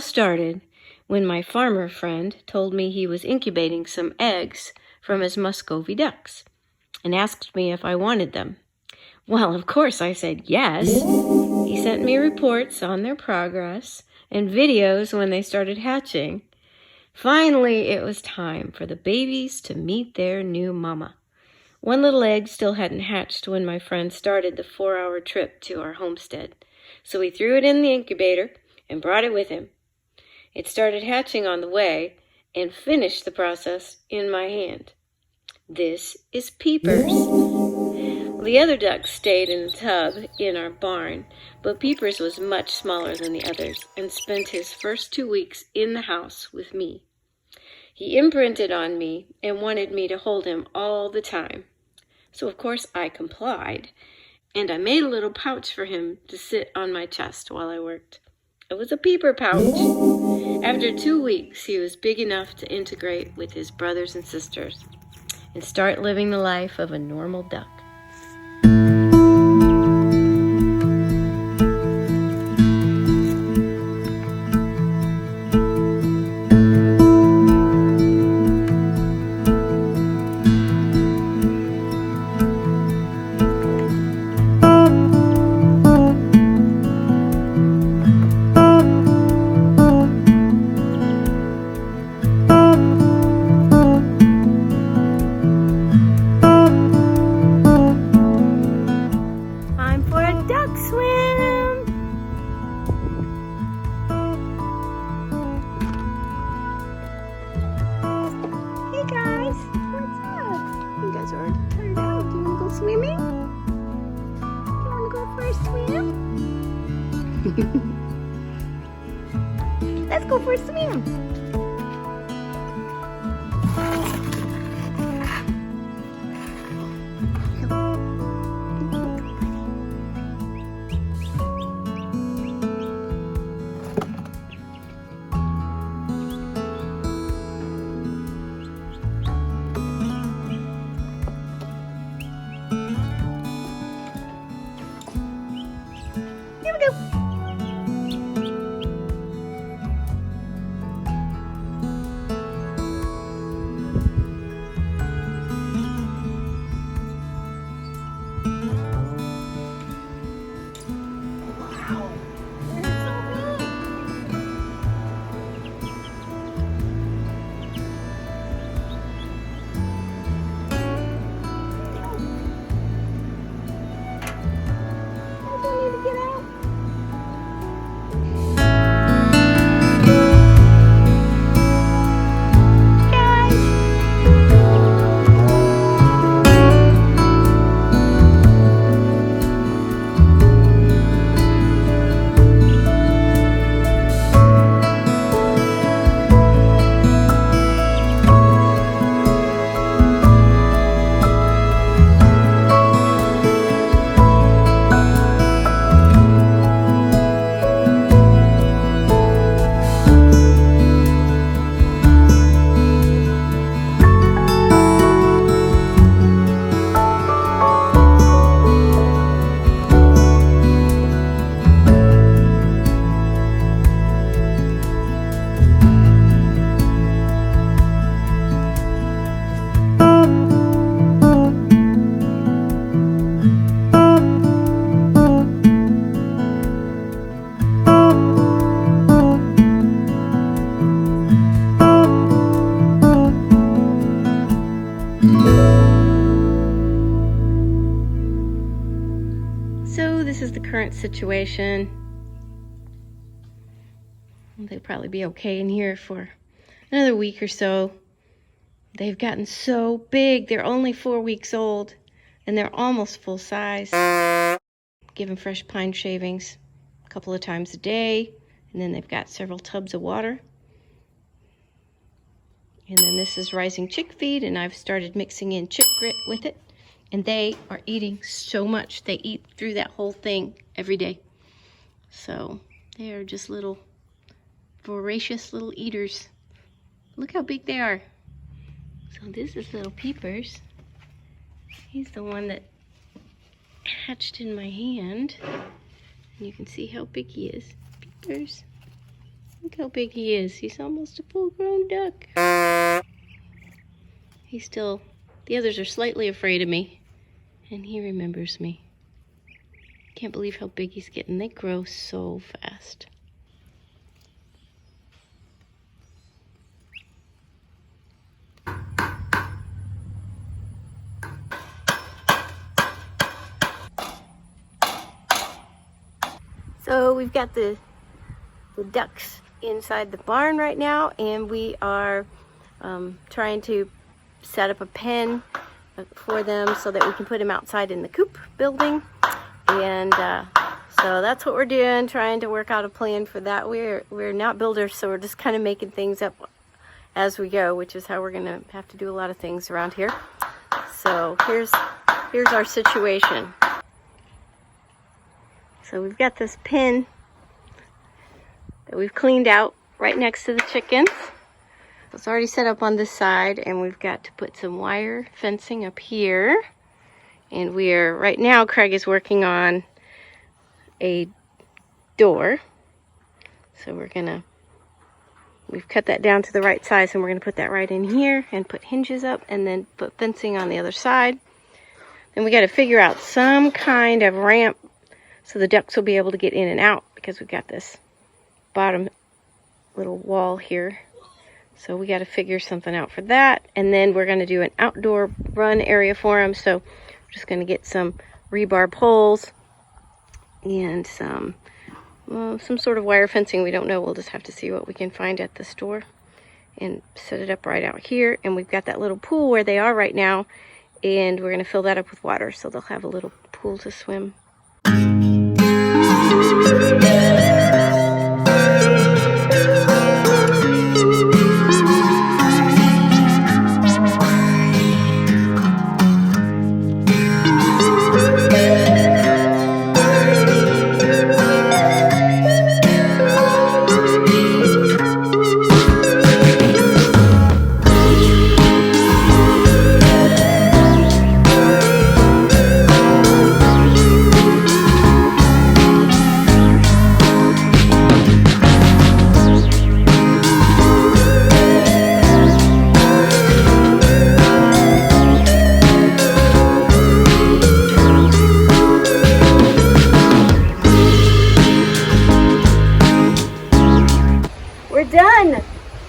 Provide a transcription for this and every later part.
all started when my farmer friend told me he was incubating some eggs from his Muscovy ducks and asked me if I wanted them. Well, of course I said yes. He sent me reports on their progress and videos when they started hatching. Finally, it was time for the babies to meet their new mama. One little egg still hadn't hatched when my friend started the 4-hour trip to our homestead, so he threw it in the incubator and brought it with him. It started hatching on the way and finished the process in my hand. This is Peepers. The other ducks stayed in a tub in our barn, but Peepers was much smaller than the others and spent his first 2 weeks in the house with me. He imprinted on me and wanted me to hold him all the time. So of course I complied, and I made a little pouch for him to sit on my chest while I worked. It was a peeper pouch. After 2 weeks, he was big enough to integrate with his brothers and sisters and start living the life of a normal duck. Swimming? You want to go for a swim? Let's go for a swim. This is the current situation. They'll probably be okay in here for another week or so. They've gotten so big. They're only 4 weeks old and they're almost full size. Give them fresh pine shavings a couple of times a day, and then they've got several tubs of water. And then this is rising chick feed, and I've started mixing in chick grit with it. And they are eating so much. They eat through that whole thing every day. So they are just little voracious little eaters. Look how big they are. So this is little Peepers. He's the one that hatched in my hand. And you can see how big he is. Peepers. Look how big he is. He's almost a full-grown duck. He's still, the others are slightly afraid of me, and he remembers me. Can't believe how big he's getting. They grow so fast. So we've got the ducks inside the barn right now, and we are trying to set up a pen for them so that we can put them outside in the coop building. And so that's what we're doing, trying to work out a plan for that. We're not builders, so we're just kind of making things up as we go, which is how we're gonna have to do a lot of things around here. So here's our situation. So we've got this pen that we've cleaned out right next to the chickens. It's already set up on this side, and we've got to put some wire fencing up here. And right now Craig is working on a door. So we've cut that down to the right size, and we're gonna put that right in here and put hinges up and then put fencing on the other side. Then we gotta figure out some kind of ramp so the ducks will be able to get in and out, because we've got this bottom little wall here. So we got to figure something out for that. And then we're going to do an outdoor run area for them. So we're just going to get some rebar poles and some sort of wire fencing. We don't know. We'll just have to see what we can find at the store and set it up right out here. And we've got that little pool where they are right now, and we're going to fill that up with water so they'll have a little pool to swim.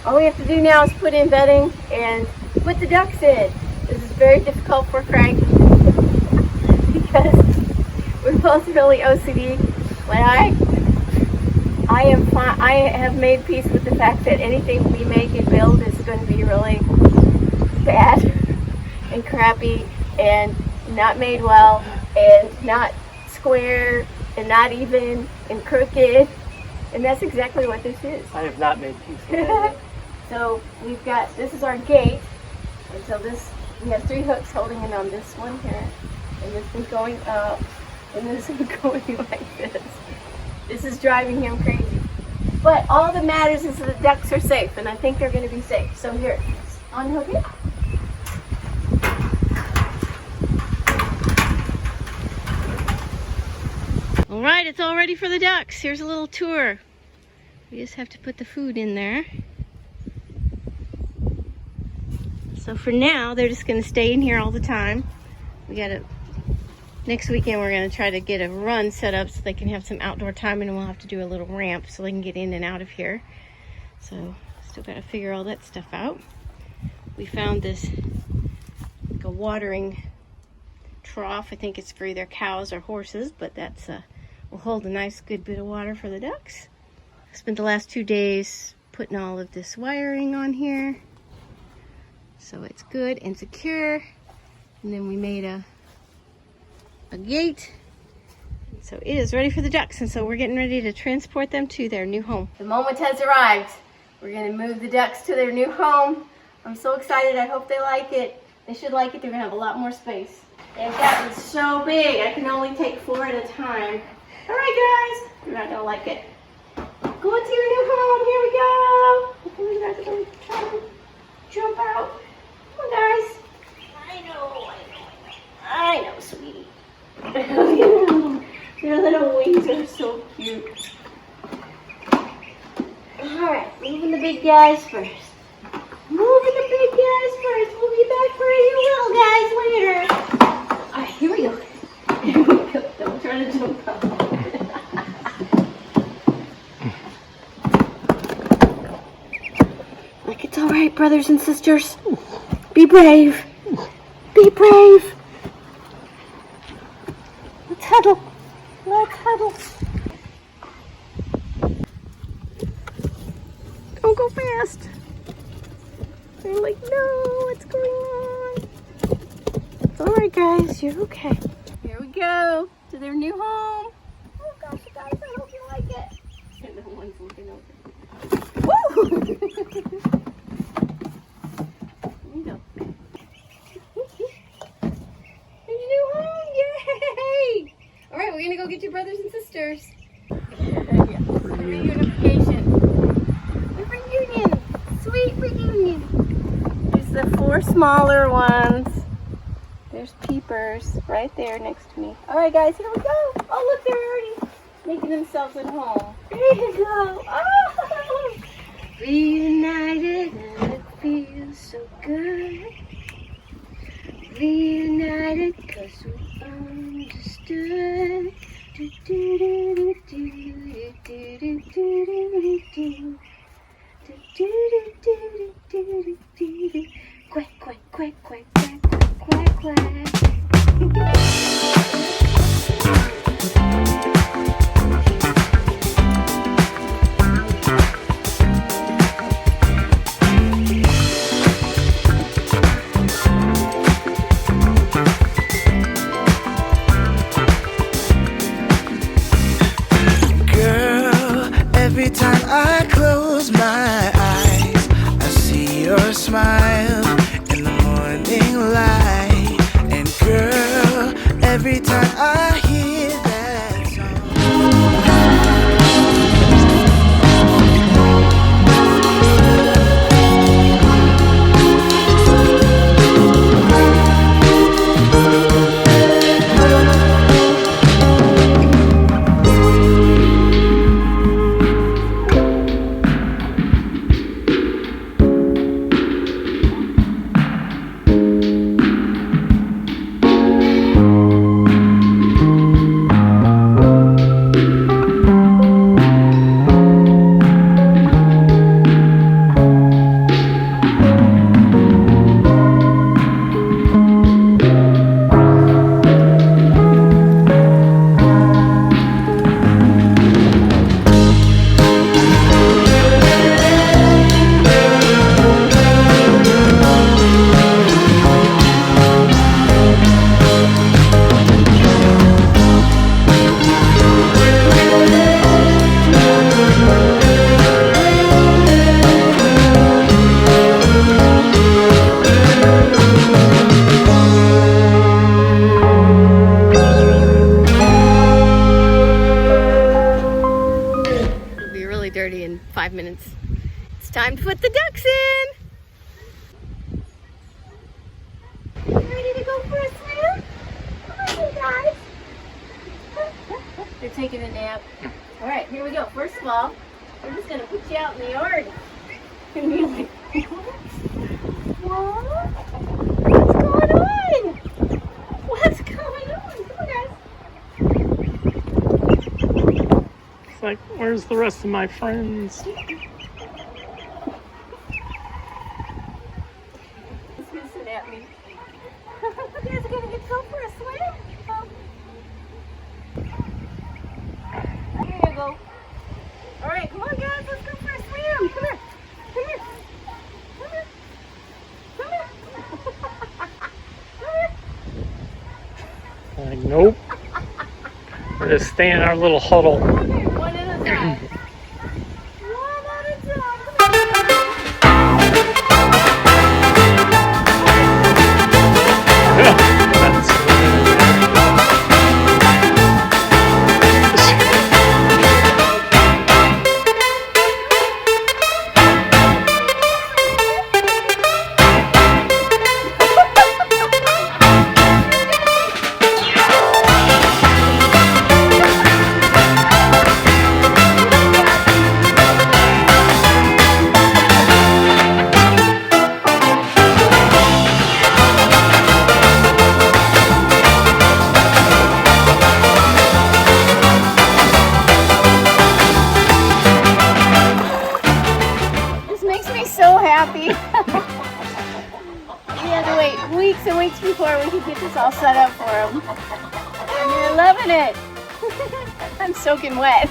All we have to do now is put in bedding and put the ducks in. This is very difficult for Craig because we're both really OCD. But I have made peace with the fact that anything we make and build is going to be really bad and crappy and not made well and not square and not even and crooked. And that's exactly what this is. I have not made peace with it. So we've got, this is our gate. And so we have 3 hooks holding it on this one here. And this one's going up. And this is going like this. This is driving him crazy. But all that matters is the ducks are safe. And I think they're going to be safe. So here, unhook it. All right, it's all ready for the ducks. Here's a little tour. We just have to put the food in there. So for now, they're just going to stay in here all the time. Next weekend we're going to try to get a run set up so they can have some outdoor time, and we'll have to do a little ramp so they can get in and out of here. So still got to figure all that stuff out. We found this like a watering trough. I think it's for either cows or horses, but that's will hold a nice good bit of water for the ducks. I spent the last 2 days putting all of this wiring on here so it's good and secure. And then we made a gate. So it is ready for the ducks, and so we're getting ready to transport them to their new home. The moment has arrived. We're going to move the ducks to their new home. I'm so excited. I hope they like it. They should like it. They're going to have a lot more space. They've gotten so big, I can only take 4 at a time. All right, guys. You're not going to like it. Go into your new home. Here we go. Hopefully you guys are going to try to jump out. Come on, guys. I know, sweetie. Their little wings are so cute. Alright, moving the big guys first. Moving the big guys first. We'll be back for you little guys later. Alright, here we go. Here we go. Don't try to jump up. Like it's alright, brothers and sisters. Be brave. Be brave. Let's huddle. Let's huddle. Don't go fast. They're like, no, what's going on? It's alright, guys. You're okay. Here we go to their new home. Oh gosh, guys, I hope you like it. And the one's looking over. Woo! Here we go. There's your new home. Yay! Alright, we're going to go get your brothers and sisters. Reunification. Reunion. Sweet reunion. There's the 4 smaller ones. There's Peepers right there next to me. Alright guys, here we go. Oh look, they're already making themselves at home. There you go. Oh! Reunited and it feels so good. Reunited cause we understood. Do, do, do, do, do, do, do, do, do, do, do, do. Quack, quack, quack, quack, quack, quack, quack, quack. Every time I close my eyes, I see your smile in the morning light. And girl, every time I hear that song. Dirty in 5 minutes. It's time to put the ducks in. Ready to go for a swim? Come on, you guys. They're taking a nap. All right, here we go. First of all, we're just gonna put you out in the yard. And you're like, what? What's going on? What's going on? Come on, guys. It's like, where's the rest of my friends? He's hissing at me. You guys are gonna go for a swim? Here you go. All right, come on, guys, let's go for a swim. Come here. Come here. Come here. Come here. Come here. Like, nope. We're just staying in our little huddle. Come here. One at a time. One at a time. nights before we could get this all set up for them. And they're loving it. I'm soaking wet.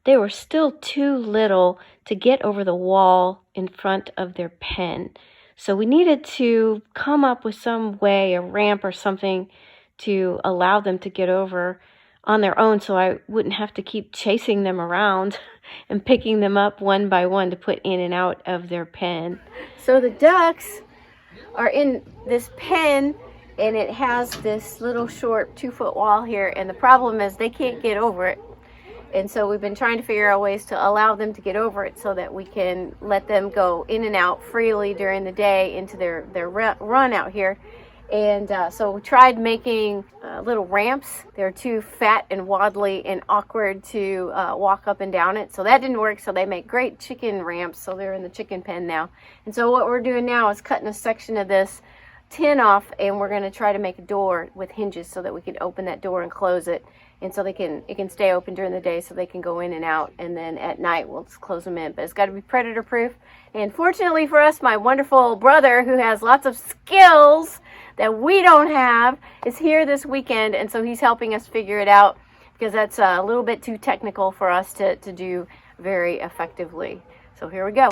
They were still too little to get over the wall in front of their pen. So we needed to come up with some way, a ramp or something, to allow them to get over on their own so I wouldn't have to keep chasing them around and picking them up one by one to put in and out of their pen. So the ducks are in this pen, and it has this little short 2-foot wall here, and the problem is they can't get over it. And so we've been trying to figure out ways to allow them to get over it so that we can let them go in and out freely during the day into their run out here. And so we tried making little ramps. They're too fat and waddly and awkward to walk up and down it. So that didn't work. So they make great chicken ramps. So they're in the chicken pen now. And so what we're doing now is cutting a section of this tin off, and we're going to try to make a door with hinges so that we can open that door and close it. And so it can stay open during the day so they can go in and out, and then at night we'll just close them in. But it's got to be predator proof. And fortunately for us, my wonderful brother, who has lots of skills that we don't have, is here this weekend, and so he's helping us figure it out, because that's a little bit too technical for us to do very effectively. So here we go.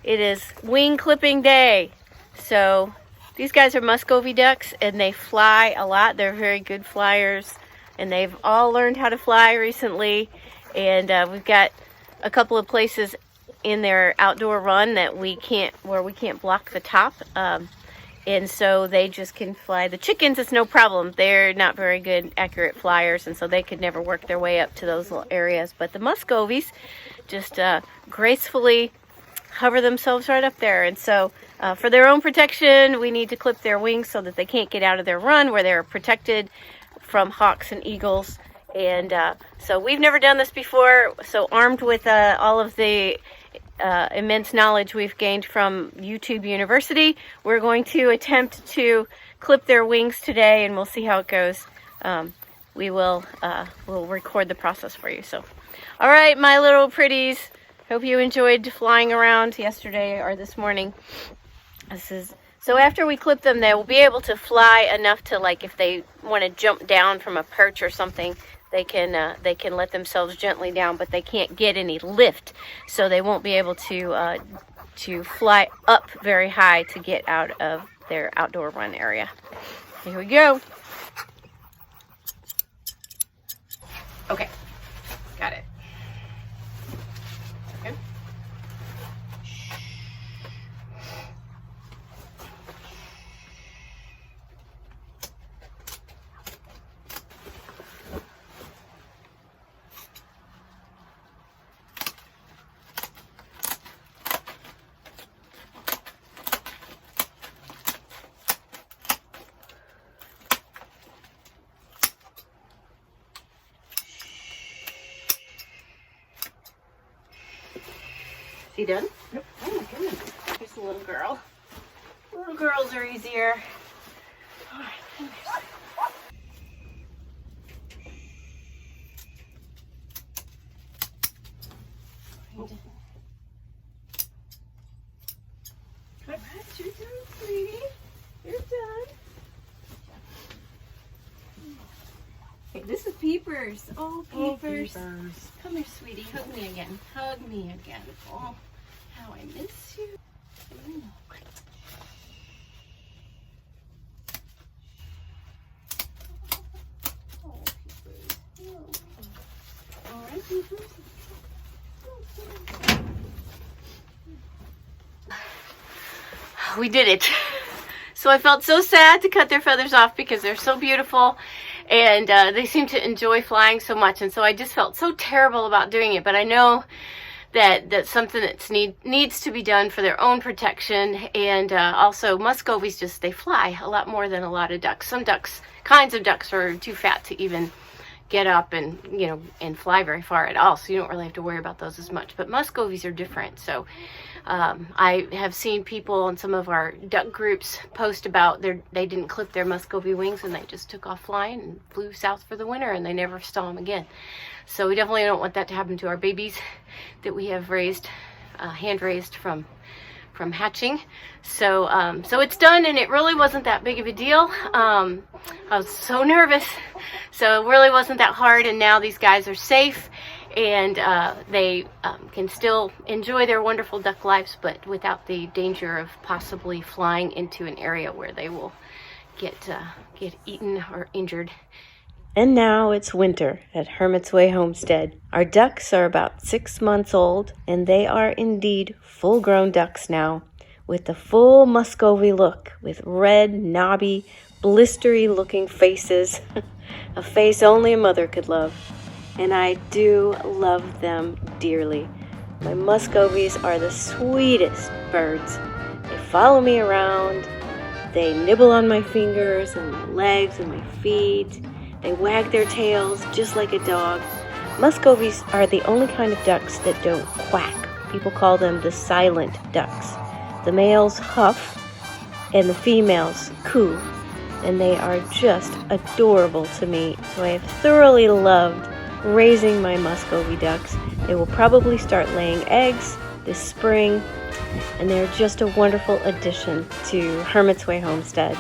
It is wing clipping day. So these guys are Muscovy ducks, and they fly a lot. They're very good flyers, and they've all learned how to fly recently. And we've got a couple of places in their outdoor run that where we can't block the top. And so they just can fly. The chickens, it's no problem. They're not very good, accurate flyers, and so they could never work their way up to those little areas. But the Muscovies just gracefully hover themselves right up there. And so for their own protection, we need to clip their wings so that they can't get out of their run, where they're protected from hawks and eagles. And so we've never done this before. So armed with all of the immense knowledge we've gained from YouTube University, we're going to attempt to clip their wings today, and we'll see how it goes. We'll record the process for you. So, all right, my little pretties. Hope you enjoyed flying around yesterday or this morning. So after we clip them, they will be able to fly enough to, like, if they want to jump down from a perch or something, they can let themselves gently down, but they can't get any lift, so they won't be able to fly up very high to get out of their outdoor run area. Here we go. Okay, got it. Okay. Is he done? Yep. Oh my goodness. Here's a little girl. Little girls are easier. Oh my goodness. All right, you're done, sweetie. You're done. Okay, this is Peepers. Oh, Peepers. Come here, sweetie. Hug me again. Hug me again. Oh, how I miss you. Ooh. Oh, Peepers. Oh. All right, Peepers. We did it. So I felt so sad to cut their feathers off because they're so beautiful. And they seem to enjoy flying so much, and so I just felt so terrible about doing it. But I know that that's something that needs to be done for their own protection. And also, Muscovies they fly a lot more than a lot of ducks. Some kinds of ducks are too fat to even get up and and fly very far at all, so you don't really have to worry about those as much. But Muscovies are different. So I have seen people in some of our duck groups post about they didn't clip their Muscovy wings and they just took off flying and flew south for the winter, and they never saw them again. So we definitely don't want that to happen to our babies that we have raised, hand raised from hatching. So so it's done, and it really wasn't that big of a deal. I was so nervous, so it really wasn't that hard, and now these guys are safe, and they can still enjoy their wonderful duck lives, but without the danger of possibly flying into an area where they will get eaten or injured. And now it's winter at Hermit's Way Homestead. Our ducks are about 6 months old, and they are indeed full-grown ducks now, with the full Muscovy look, with red, knobby, blistery-looking faces, a face only a mother could love. And I do love them dearly. My Muscovies are the sweetest birds. They follow me around, they nibble on my fingers and my legs and my feet. They wag their tails just like a dog. Muscovies are the only kind of ducks that don't quack. People call them the silent ducks. The males huff and the females coo, and they are just adorable to me. So I have thoroughly loved raising my Muscovy ducks. They will probably start laying eggs this spring, and they're just a wonderful addition to Hermit's Way Homestead.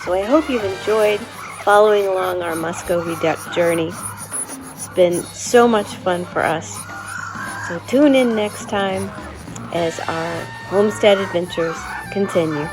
So I hope you've enjoyed following along our Muscovy duck journey. It's been so much fun for us. So tune in next time as our homestead adventures continue.